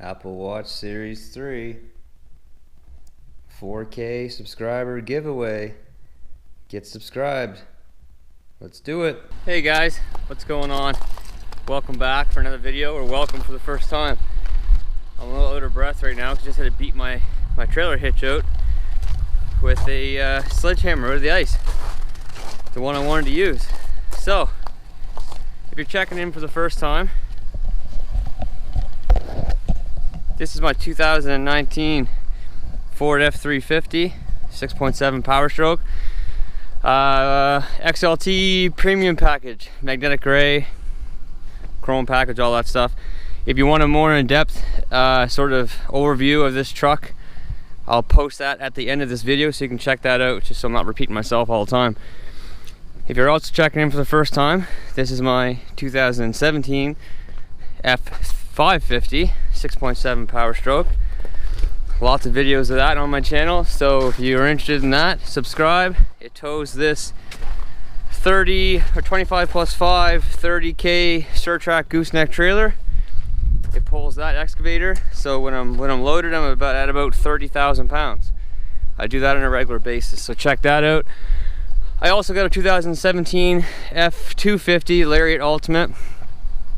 Apple Watch Series 3 4K subscriber giveaway. Get subscribed. Let's do it. Hey guys, what's going on? Welcome back for another video, or welcome for the first time. I'm a little out of breath right now because I just had to beat my trailer hitch out with a sledgehammer out of the ice. The one I wanted to use. So, if you're checking in for the first time, this is my 2019 Ford F-350 6.7 Powerstroke XLT premium package, magnetic gray, chrome package, all that stuff. If you want a more in-depth sort of overview of this truck, I'll post that at the end of this video so you can check that out, just so I'm not repeating myself all the time. If you're also checking in for the first time, this is my 2017 F-350 6.7 Powerstroke. Lots of videos of that on my channel, so if you're interested in that, subscribe. It tows this 30 or 25 plus 5 30K Surtrack gooseneck trailer. It pulls that excavator, so when I'm loaded, I'm at about 30,000 pounds. I do that on a regular basis, so check that out. I also got a 2017 F-250 Lariat Ultimate.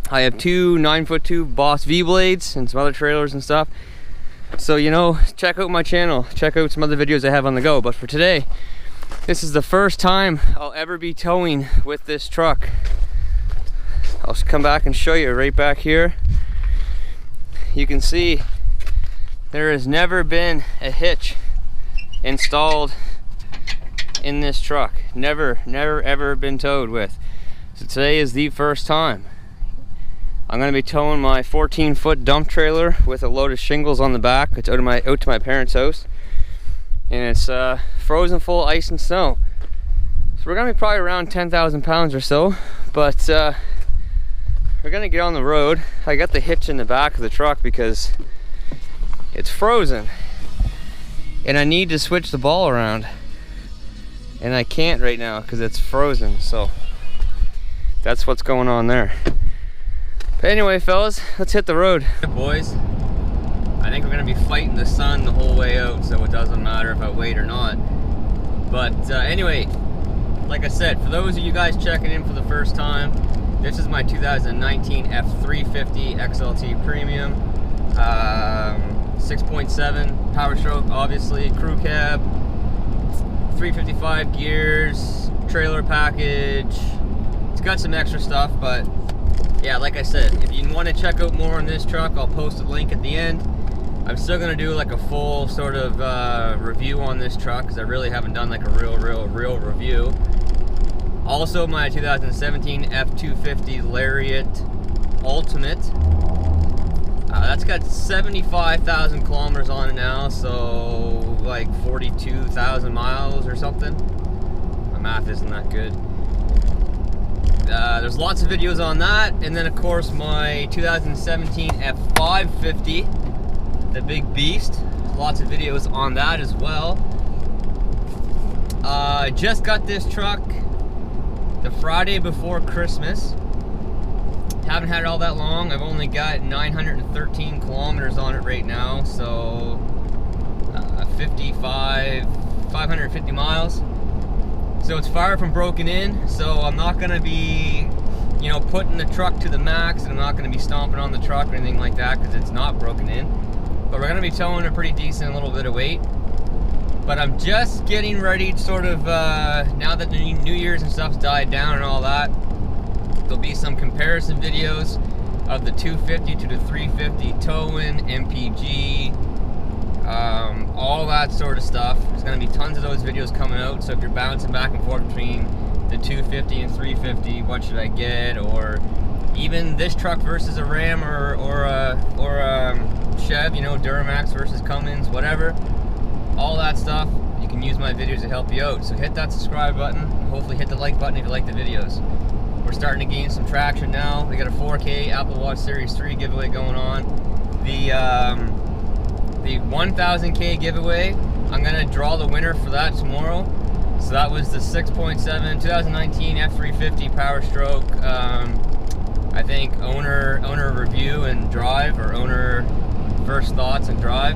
I have two 9'2" Boss V blades and some other trailers and stuff. So, you know, check out my channel, check out some other videos I have on the go. But for today, this is the first time I'll ever be towing with this truck. I'll come back and show you right back here. You can see there has never been a hitch installed in this truck. Never ever been towed with. So today is the first time. I'm going to be towing my 14-foot dump trailer with a load of shingles on the back. It's out to my parents' house, and it's frozen full of ice and snow. So we're going to be probably around 10,000 pounds or so, but we're going to get on the road. I got the hitch in the back of the truck because it's frozen, and I need to switch the ball around, and I can't right now because it's frozen. So that's what's going on there. But anyway, fellas, let's hit the road. Boys, I think we're gonna be fighting the sun the whole way out, so it doesn't matter if I wait or not. But anyway, like I said, for those of you guys checking in for the first time, this is my 2019 F-350 XLT Premium, 6.7 Powerstroke, obviously, crew cab, 355 gears, trailer package. It's got some extra stuff, but yeah, like I said, if you want to check out more on this truck, I'll post a link at the end. I'm still going to do like a full sort of review on this truck because I really haven't done like a real review. Also, my 2017 F-250 Lariat Ultimate. That's got 75,000 kilometers on it now, so like 42,000 miles or something. My math isn't that good. There's lots of videos on that, and then of course my 2017 F-550, the big beast. Lots of videos on that as well. I just got this truck the Friday before Christmas. Haven't had it all that long. I've only got 913 kilometers on it right now, so 550 miles. So it's far from broken in, so I'm not going to be, you know, putting the truck to the max, and I'm not going to be stomping on the truck or anything like that because it's not broken in. But we're going to be towing a pretty decent little bit of weight. But I'm just getting ready to sort of, now that the New Year's and stuff's died down and all that, there'll be some comparison videos of the 250 to the 350 towing, MPG, all that sort of stuff. There's going to be tons of those videos coming out, so if you're bouncing back and forth between the 250 and 350, what should I get, or even this truck versus a Ram or a Chev, you know, Duramax versus Cummins, whatever, all that stuff, you can use my videos to help you out. So hit that subscribe button, and hopefully hit the like button if you like the videos. We're starting to gain some traction now. We got a 4K Apple Watch Series 3 giveaway going on. The 1000K giveaway, I'm gonna draw the winner for that tomorrow. So that was the 6.7 2019 F-350 Powerstroke. I think owner review and drive, or owner first thoughts and drive.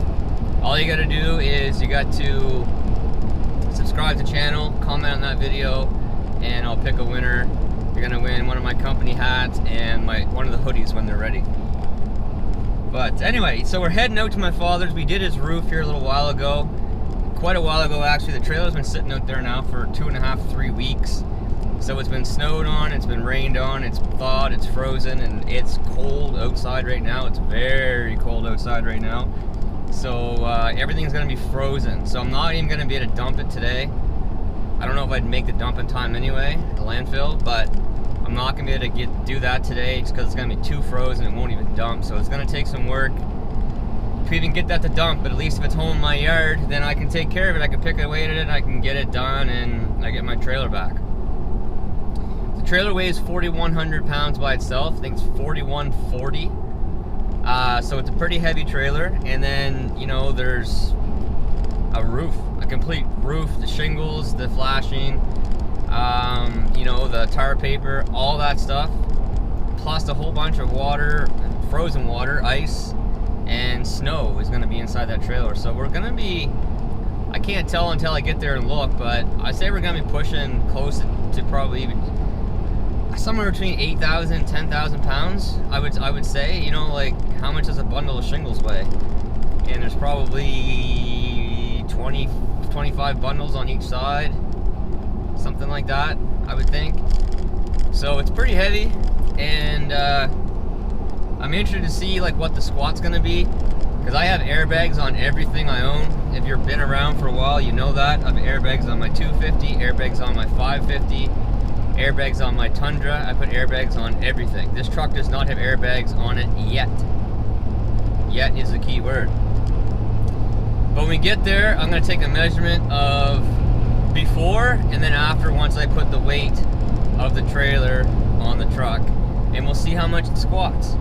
All you gotta do is you got to subscribe to the channel, comment on that video, and I'll pick a winner. You're gonna win one of my company hats and one of the hoodies when they're ready. But anyway, so we're heading out to my father's. We did his roof here a little while ago. Quite a while ago, actually. The trailer's been sitting out there now for 2.5 to 3 weeks. So it's been snowed on, it's been rained on, it's thawed, it's frozen, and it's cold outside right now. It's very cold outside right now. So everything's gonna be frozen. So I'm not even gonna be able to dump it today. I don't know if I'd make the dump in time anyway, the landfill, but I'm not gonna be able to do that today just because it's gonna be too frozen, it won't even dump. So it's gonna take some work to even get that to dump, but at least if it's home in my yard, then I can take care of it. I can pick away at it, and I can get it done, and I get my trailer back. The trailer weighs 4,100 pounds by itself. I think it's 4,140. So it's a pretty heavy trailer. And then, you know, there's a roof, a complete roof, the shingles, the flashing, you know, the tar paper, all that stuff, plus a whole bunch of water, frozen water, ice, and snow is going to be inside that trailer. So we're going to be, I can't tell until I get there and look, but I say we're going to be pushing close to probably somewhere between 8,000 and 10,000 pounds, I would say. You know, like, how much does a bundle of shingles weigh? And there's probably 25 bundles on each side, something like that, I would think. So it's pretty heavy, and I'm interested to see like what the squat's gonna be, because I have airbags on everything I own. If you've been around for a while, you know that. I have airbags on my 250, airbags on my 550, airbags on my Tundra. I put airbags on everything. This truck does not have airbags on it yet. Yet is the key word. But when we get there, I'm going to take a measurement of before and then after, once I put the weight of the trailer on the truck, and we'll see how much it squats.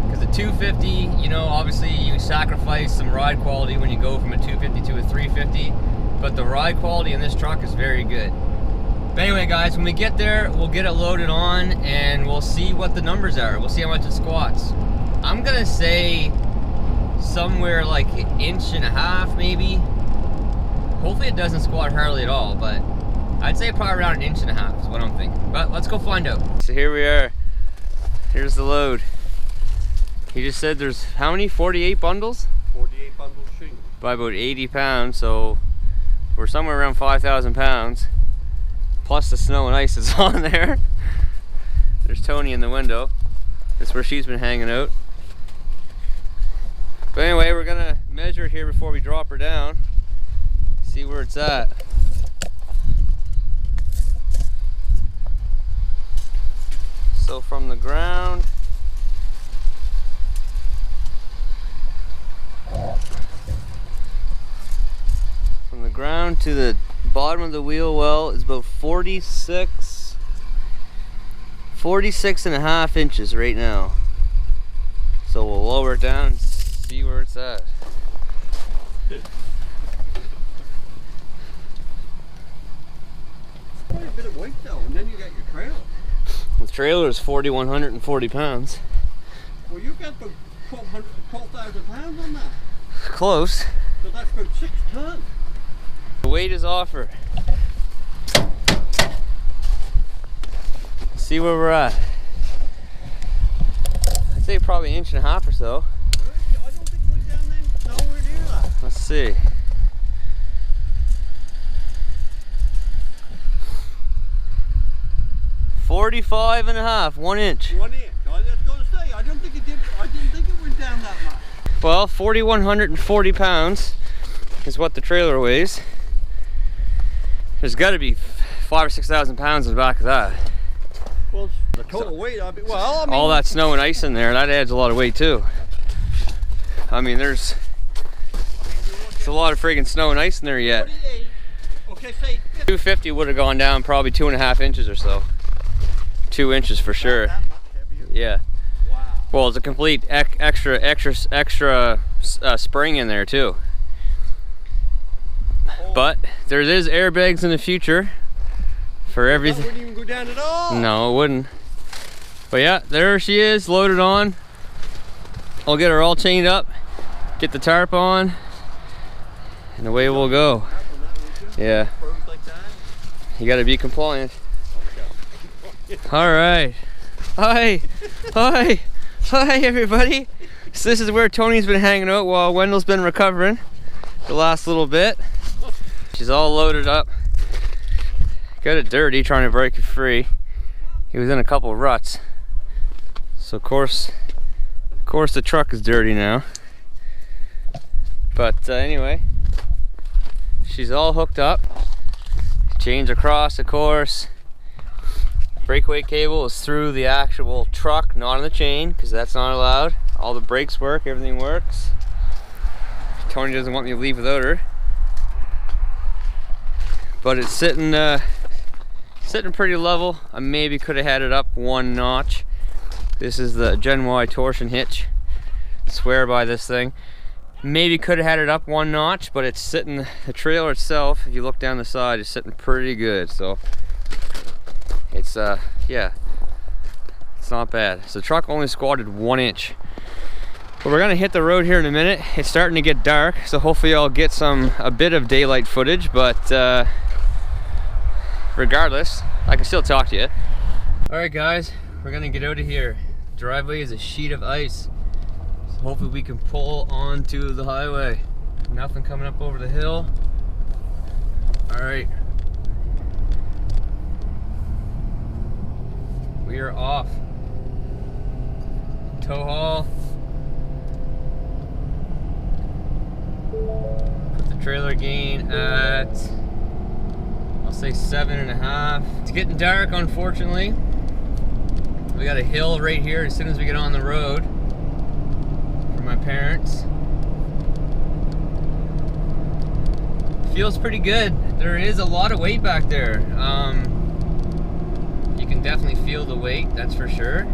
Because the 250, you know, obviously you sacrifice some ride quality when you go from a 250 to a 350, but the ride quality in this truck is very good. But anyway, guys, when we get there, we'll get it loaded on and we'll see what the numbers are. We'll see how much it squats. I'm gonna say somewhere like 1.5 inches maybe. Hopefully it doesn't squat hardly at all, but I'd say probably around 1.5 inches is what I'm thinking. But let's go find out. So here we are. Here's the load. He just said there's how many? 48 bundles? 48 bundles shingles. By about 80 pounds, so we're somewhere around 5,000 pounds. Plus the snow and ice is on there. There's Tony in the window. That's where she's been hanging out. But anyway, we're gonna measure it here before we drop her down. See where it's at. So from the ground, to the bottom of the wheel well is about 46 and a half inches right now. So we'll lower it down and see where it's at. Quite a bit of weight though, and then you got your trailer. The trailer is 4,140 pounds. Well, you got about 12,000 pounds on that. Close. So that's about 6 tons. The weight is off her. See where we're at. I'd say probably 1.5 inches or so. I don't think we're down there, nowhere near that. Let's see. $45.5, 1 inch. 1 inch. I was going to say, I didn't think it went down that much. Well, 4,140 pounds is what the trailer weighs. There's got to be 5,000 or 6,000 pounds in the back of that. Well, the total weight, I mean, all that snow and ice in there, that adds a lot of weight too. I mean, there's a lot of friggin' snow and ice in there yet. 48. Okay, say 250 would have gone down probably 2.5 inches or so. 2 inches for sure. That much heavier. Yeah. Wow. Well, it's a complete extra spring in there too. Oh. But there is airbags in the future for everything. That wouldn't even go down at all. No, it wouldn't. But yeah, there she is, loaded on. I'll get her all chained up get the tarp on, and away we'll go. Yeah. You gotta be compliant. All right. Hi. Hi. Hi, everybody. So this is where Tony's been hanging out while Wendell's been recovering the last little bit. She's all loaded up. Got it dirty trying to break it free. He was in a couple of ruts. So of course the truck is dirty now. But anyway, she's all hooked up. Chains across, of course. Breakaway cable is through the actual truck, not on the chain, because that's not allowed. All the brakes work, everything works. Tony doesn't want me to leave without her. But it's sitting pretty level. I maybe could have had it up one notch. This is the Gen Y torsion hitch. Swear by this thing. Maybe could have had it up one notch, but it's sitting, the trailer itself, if you look down the side, is sitting pretty good. So it's yeah, it's not bad. So the truck only squatted 1 inch. But we're gonna hit the road here in a minute. It's starting to get dark, so hopefully I'll get a bit of daylight footage, but regardless, I can still talk to you. All right guys, we're gonna get out of here. Driveway is a sheet of ice. So hopefully we can pull onto the highway. Nothing coming up over the hill. All right. We are off. Tow haul. Put the trailer gain at, I'll say 7.5. It's getting dark, unfortunately. We got a hill right here as soon as we get on the road for my parents. Feels pretty good. There is a lot of weight back there. You can definitely feel the weight, that's for sure.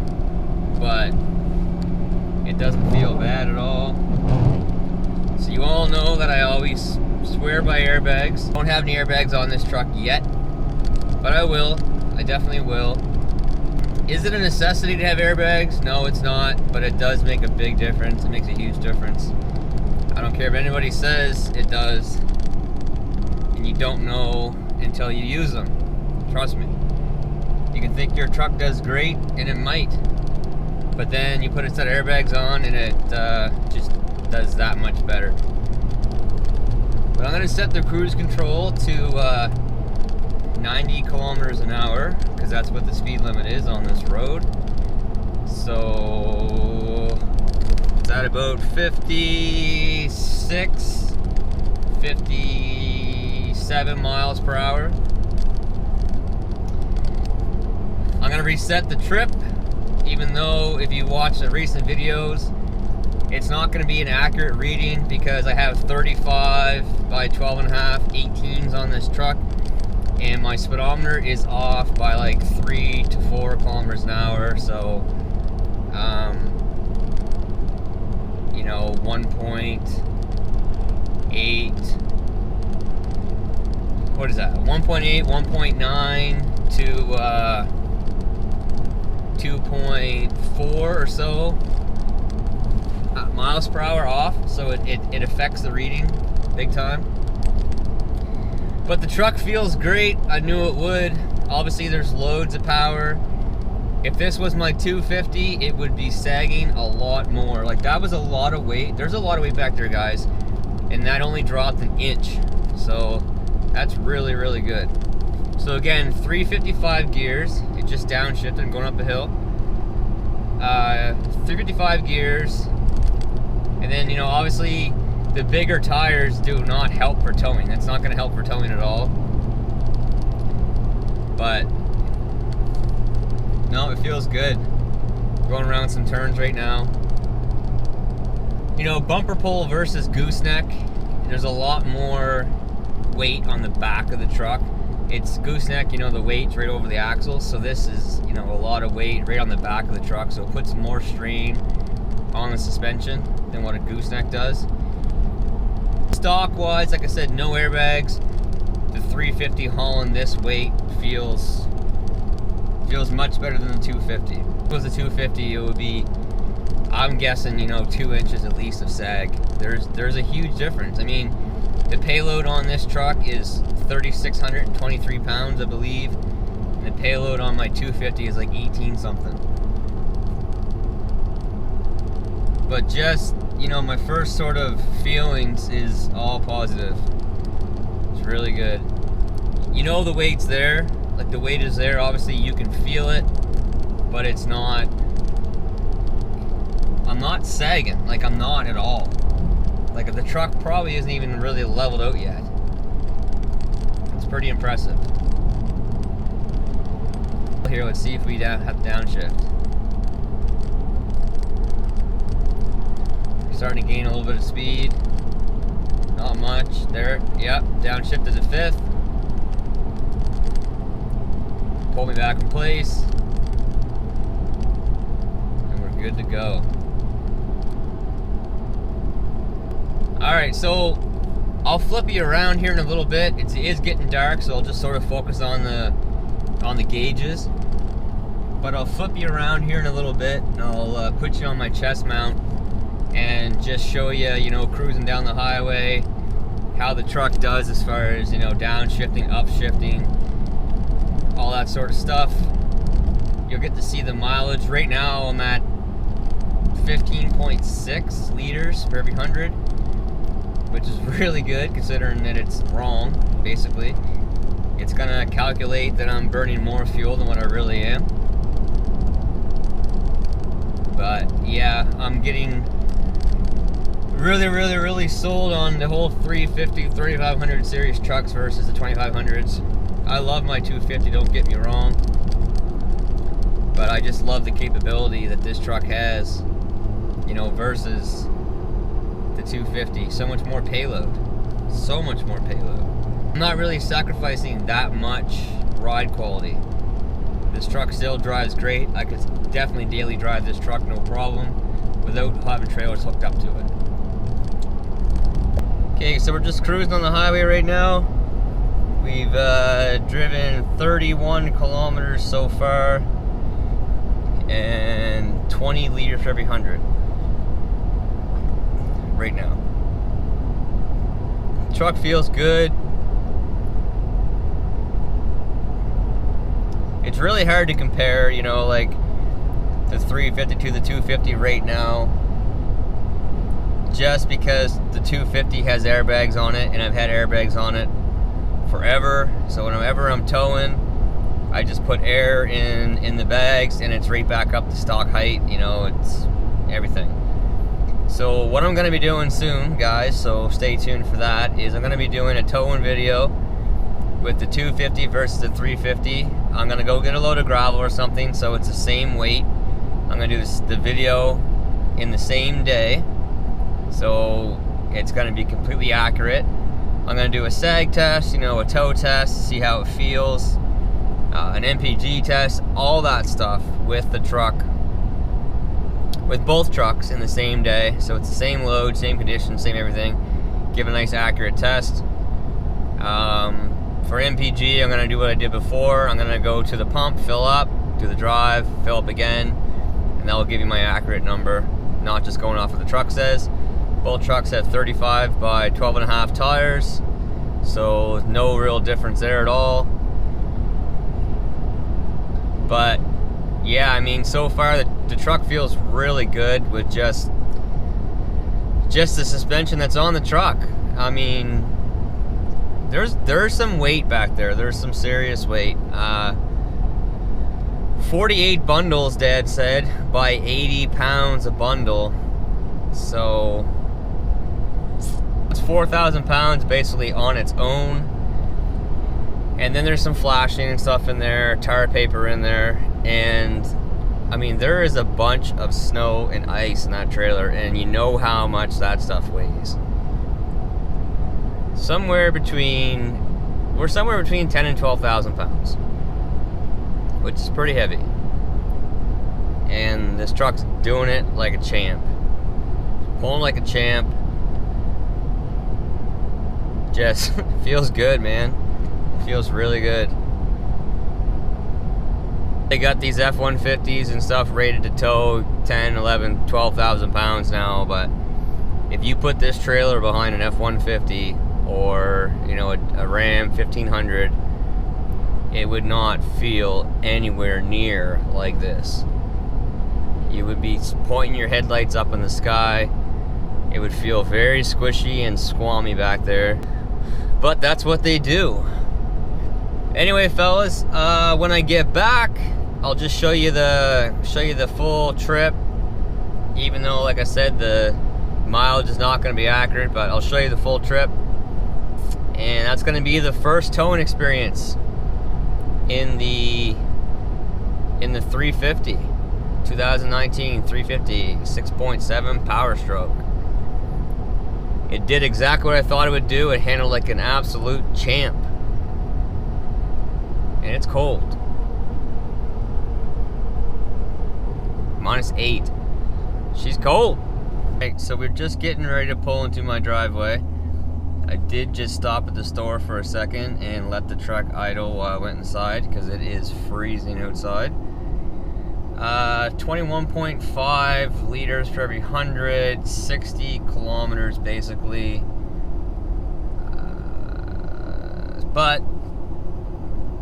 But it doesn't feel bad at all. So you all know that I always swear by airbags. Don't have any airbags on this truck yet, but I will. I definitely will. Is it a necessity to have airbags? No, it's not, but it does make a big difference. It makes a huge difference. I don't care if anybody says it does, and you don't know until you use them. Trust me. You can think your truck does great, and it might, but then you put a set of airbags on, and it just does that much better. But I'm gonna set the cruise control to 90 kilometers an hour, because that's what the speed limit is on this road. So it's at about 56, 57 miles per hour. I'm gonna reset the trip, even though if you watch the recent videos, it's not gonna be an accurate reading because I have 35 by 12.5 18s on this truck, and my speedometer is off by like 3 to 4 kilometers an hour. So, you know, 1.8, what is that? 1.8, 1.9 to 2.4 or so miles per hour off, so it affects the reading big time. But the truck feels great. I knew it would. Obviously there's loads of power. If this was my 250, it would be sagging a lot more. Like, that was a lot of weight. There's a lot of weight back there, guys, and that only dropped 1 inch, so that's really, really good. So again, 355 gears. It just downshifted and going up a hill. 355 gears. And then, you know, obviously the bigger tires do not help for towing. That's not going to help for towing at all. But no, it feels good. Going around some turns right now. You know, bumper pull versus gooseneck, there's a lot more weight on the back of the truck. It's gooseneck, you know, the weight's right over the axle. So this is, you know, a lot of weight right on the back of the truck. So it puts more strain on the suspension than what a gooseneck does. Stock wise, like I said, no airbags. The 350 hauling this weight feels much better than the 250. If it was a 250, it would be I'm guessing, you know, 2 inches at least of sag. There's a huge difference. I mean, the payload on this truck is 3,623 pounds, I believe. And the payload on my 250 is like 18 something. But just, you know, my first sort of feelings is all positive. It's really good. You know the weight's there. Like, the weight is there. Obviously, you can feel it. But it's not... I'm not sagging. Like, I'm not at all. Like, the truck probably isn't even really leveled out yet. It's pretty impressive. Here, let's see if we have downshift. Starting to gain a little bit of speed. Not much. There. Yep. Downshift is a 5th. Pull me back in place. And we're good to go. Alright, so I'll flip you around here in a little bit. It is getting dark, so I'll just sort of focus on the gauges. But I'll flip you around here in a little bit, and I'll put you on my chest mount and just show you, you know, cruising down the highway, how the truck does as far as, you know, downshifting, upshifting, all that sort of stuff. You'll get to see the mileage. Right now I'm at 15.6 liters for every 100, which is really good considering that it's wrong, basically. It's gonna calculate that I'm burning more fuel than what I really am. But yeah, I'm getting really sold on the whole 350, 3500 series trucks versus the 2500s. I love my 250, don't get me wrong. But I just love the capability that this truck has, you know, versus the 250. So much more payload. So much more payload. I'm not really sacrificing that much ride quality. This truck still drives great. I could definitely daily drive this truck, no problem, without having trailers hooked up to it. Okay, so we're just cruising on the highway right now. We've driven 31 kilometers so far and 20 liters for every 100 right now. Truck feels good. It's really hard to compare, you know, like the 350 to the 250 right now, just because the 250 has airbags on it, and I've had airbags on it forever. So whenever I'm towing, I just put air in the bags, and it's right back up to stock height. You know, it's everything. So what I'm going to be doing soon, guys, so stay tuned for that, is I'm going to be doing a towing video with the 250 versus the 350. I'm going to go get a load of gravel or something so it's the same weight. I'm going to do the video in the same day, so it's going to be completely accurate. I'm going to do a sag test, you know, a tow test, see how it feels, an MPG test, all that stuff with the truck, with both trucks in the same day. So it's the same load, same condition, same everything. Give a nice accurate test. For MPG, I'm going to do what I did before. I'm going to go to the pump, fill up, do the drive, fill up again, and that will give you my accurate number, not just going off what the truck says. Both trucks have 35 by 12.5 tires, so no real difference there at all. But yeah, I mean, so far the truck feels really good with just the suspension that's on the truck. I mean, there's some weight back there. There's some serious weight. 48 bundles, Dad said, by 80 pounds a bundle. So it's 4,000 pounds basically on its own. And then there's some flashing and stuff in there, tire paper in there, and I mean, there is a bunch of snow and ice in that trailer, and you know how much that stuff weighs. We're somewhere between 10 and 12,000 pounds, which is pretty heavy. And this truck's doing it like a champ. Pulling like a champ. Just feels good, man. Feels really good. They got these F-150s and stuff rated to tow 10, 11, 12,000 pounds now, but if you put this trailer behind an F-150 or, you know, a Ram 1500, it would not feel anywhere near like this. You would be pointing your headlights up in the sky. It would feel very squishy and squammy back there, but that's what they do. Anyway, fellas, when I get back, I'll just show you the full trip. Even though, like I said, the mileage is not going to be accurate, but I'll show you the full trip, and that's going to be the first towing experience in the 350, 2019 350 6.7 Powerstroke. It did exactly what I thought it would do. It handled like an absolute champ. And it's cold. -8. She's cold. Okay, so we're just getting ready to pull into my driveway. I did just stop at the store for a second and let the truck idle while I went inside because it is freezing outside. 21.5 liters for every 100, 60 kilometers basically. But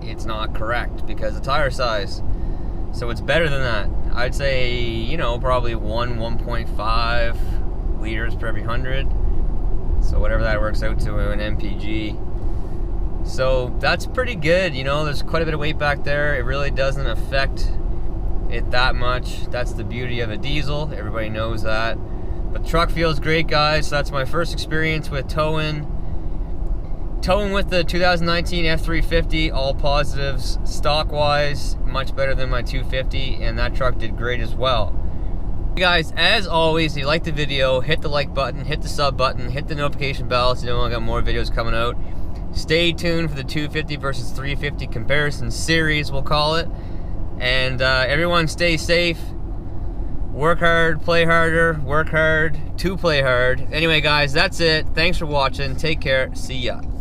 it's not correct because of tire size. So it's better than that. I'd say, you know, probably 1.5 liters per every 100. So whatever that works out to an MPG. So that's pretty good, you know, there's quite a bit of weight back there. It really doesn't affect it that much. That's the beauty of a diesel. Everybody knows that. But the truck feels great, guys. So that's my first experience with towing with the 2019 F-350, all positives. Stock-wise, much better than my 250, and that truck did great as well. Guys, as always, if you like the video, hit the like button, hit the sub button, hit the notification bell so you know I got more videos coming out. Stay tuned for the 250 versus 350 comparison series, we'll call it. And everyone stay safe. Work hard, play harder, work hard to play hard. Anyway, guys, that's it. Thanks for watching. Take care. See ya.